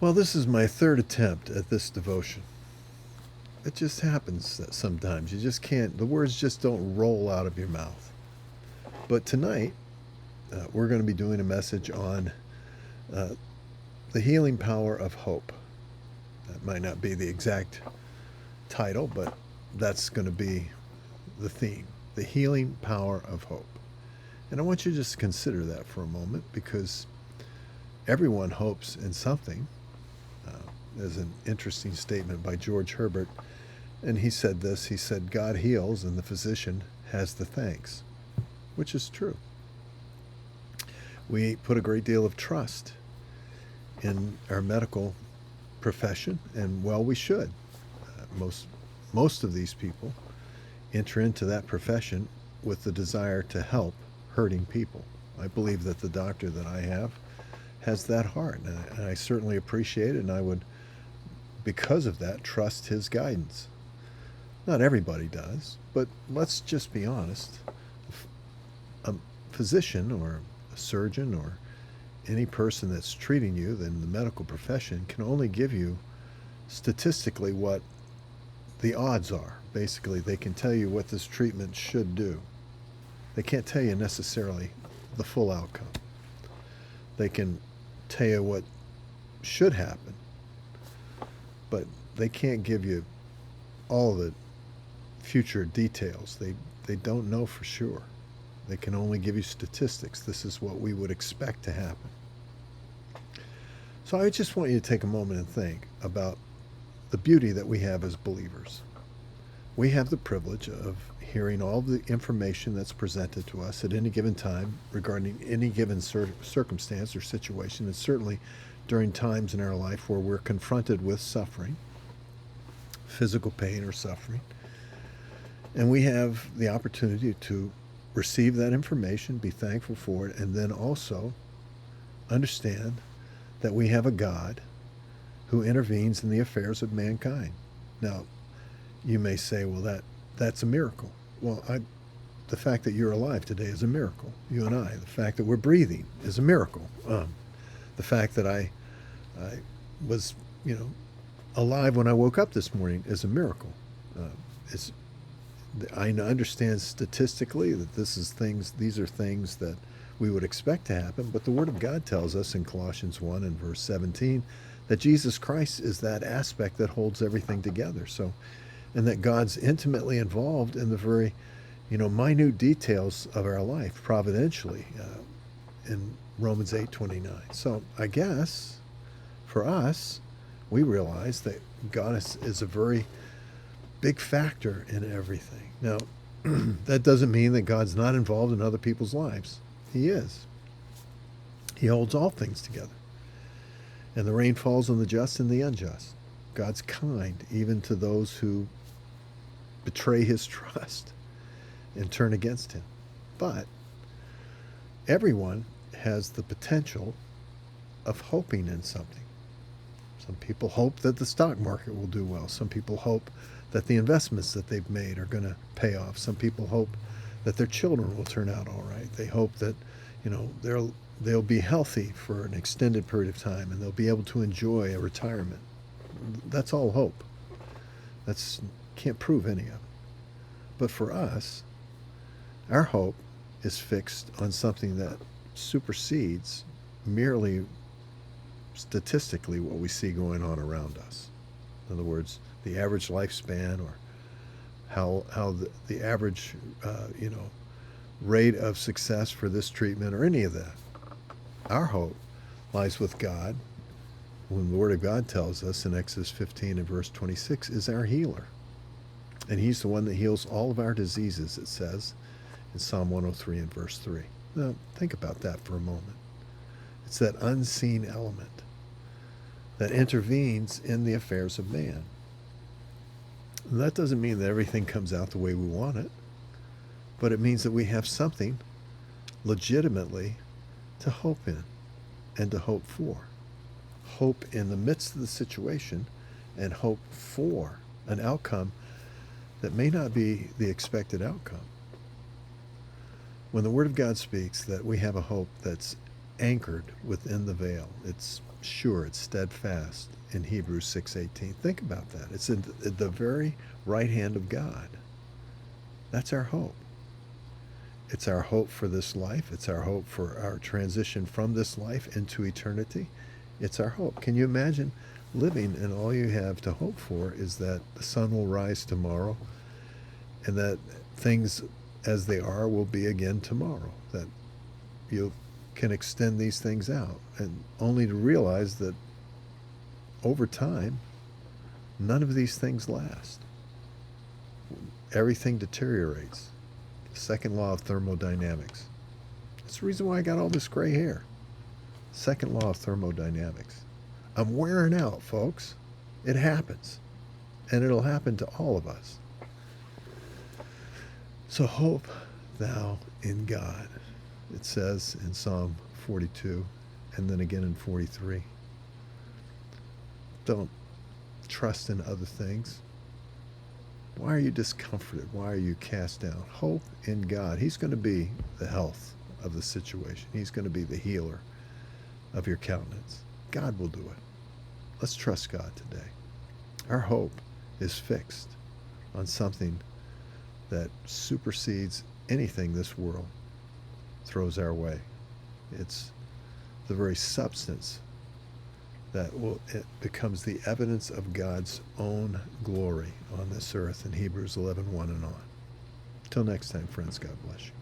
Well, this is my third attempt at this devotion. It just happens that sometimes you just can't, the words just don't roll out of your mouth. But tonight, we're going to be doing a message on the healing power of hope. That might not be the exact title, but that's going to be the theme, the healing power of hope. And I want you to just consider that for a moment, because everyone hopes in something. There's an interesting statement by George Herbert, and he said this. He said, God heals and the physician has the thanks, which is true. We put a great deal of trust in our medical profession, and well, we should. Most of these people enter into that profession with the desire to help hurting people. I believe that the doctor that I have has that heart, and I certainly appreciate it, and I would, because of that, trust his guidance. Not everybody does, but let's just be honest. A physician or a surgeon or any person that's treating you in the medical profession can only give you statistically what the odds are. Basically, they can tell you what this treatment should do. They can't tell you necessarily the full outcome. They can tell you what should happen, but they can't give you all the future details. They don't know for sure. They can only give you statistics. This is what we would expect to happen. So I just want you to take a moment and think about the beauty that we have as believers. We have the privilege of hearing all the information that's presented to us at any given time regarding any given circumstance or situation, and certainly during times in our life where we're confronted with suffering, physical pain or suffering. And we have the opportunity to receive that information, be thankful for it, and then also understand that we have a God who intervenes in the affairs of mankind. Now, you may say, well, that's a miracle. Well, the fact that you're alive today is a miracle. You and I. The fact that we're breathing is a miracle. The fact that I was, alive when I woke up this morning is a miracle. I understand statistically that these are things that we would expect to happen, but the Word of God tells us in Colossians 1 and verse 17 that Jesus Christ is that aspect that holds everything together. So, and that God's intimately involved in the very, minute details of our life, providentially, in Romans 8:29. So I guess for us, we realize that God is a very big factor in everything. Now, that doesn't mean that God's not involved in other people's lives. He is. He holds all things together. And the rain falls on the just and the unjust. God's kind even to those who betray his trust and turn against him. But everyone has the potential of hoping in something. Some people hope that the stock market will do well. Some people hope that the investments that they've made are going to pay off. Some people hope that their children will turn out all right. They hope that, they'll be healthy for an extended period of time and they'll be able to enjoy a retirement. That's all hope. Can't prove any of it. But for us, our hope is fixed on something that supersedes merely statistically what we see going on around us. In other words, the average lifespan or how the average rate of success for this treatment or any of that. Our hope lies with God, when the Word of God tells us in Exodus 15 and verse 26 is our healer. And he's the one that heals all of our diseases, it says in Psalm 103 and verse 3. Now, think about that for a moment. It's that unseen element that intervenes in the affairs of man. And that doesn't mean that everything comes out the way we want it, but it means that we have something legitimately to hope in and to hope for. Hope in the midst of the situation and hope for an outcome that may not be the expected outcome. When the Word of God speaks that we have a hope that's anchored within the veil. It's sure, it's steadfast in Hebrews 6:18. Think about that. It's in the very right hand of God. That's our hope. It's our hope for this life. It's our hope for our transition from this life into eternity. It's our hope. Can you imagine living and all you have to hope for is that the sun will rise tomorrow and that things as they are will be again tomorrow, that you can extend these things out, and only to realize that over time, none of these things last. Everything deteriorates. The second law of thermodynamics. That's the reason why I got all this gray hair. Second law of thermodynamics. I'm wearing out, folks. It happens. And it'll happen to all of us. So hope thou in God. It says in Psalm 42 and then again in 43. Don't trust in other things. Why are you discomforted? Why are you cast down? Hope in God. He's going to be the health of the situation. He's going to be the healer of your countenance. God will do it. Let's trust God today. Our hope is fixed on something that supersedes anything this world throws our way. It's the very substance that it becomes the evidence of God's own glory on this earth in Hebrews 11:1 and on. Till next time, friends, God bless you.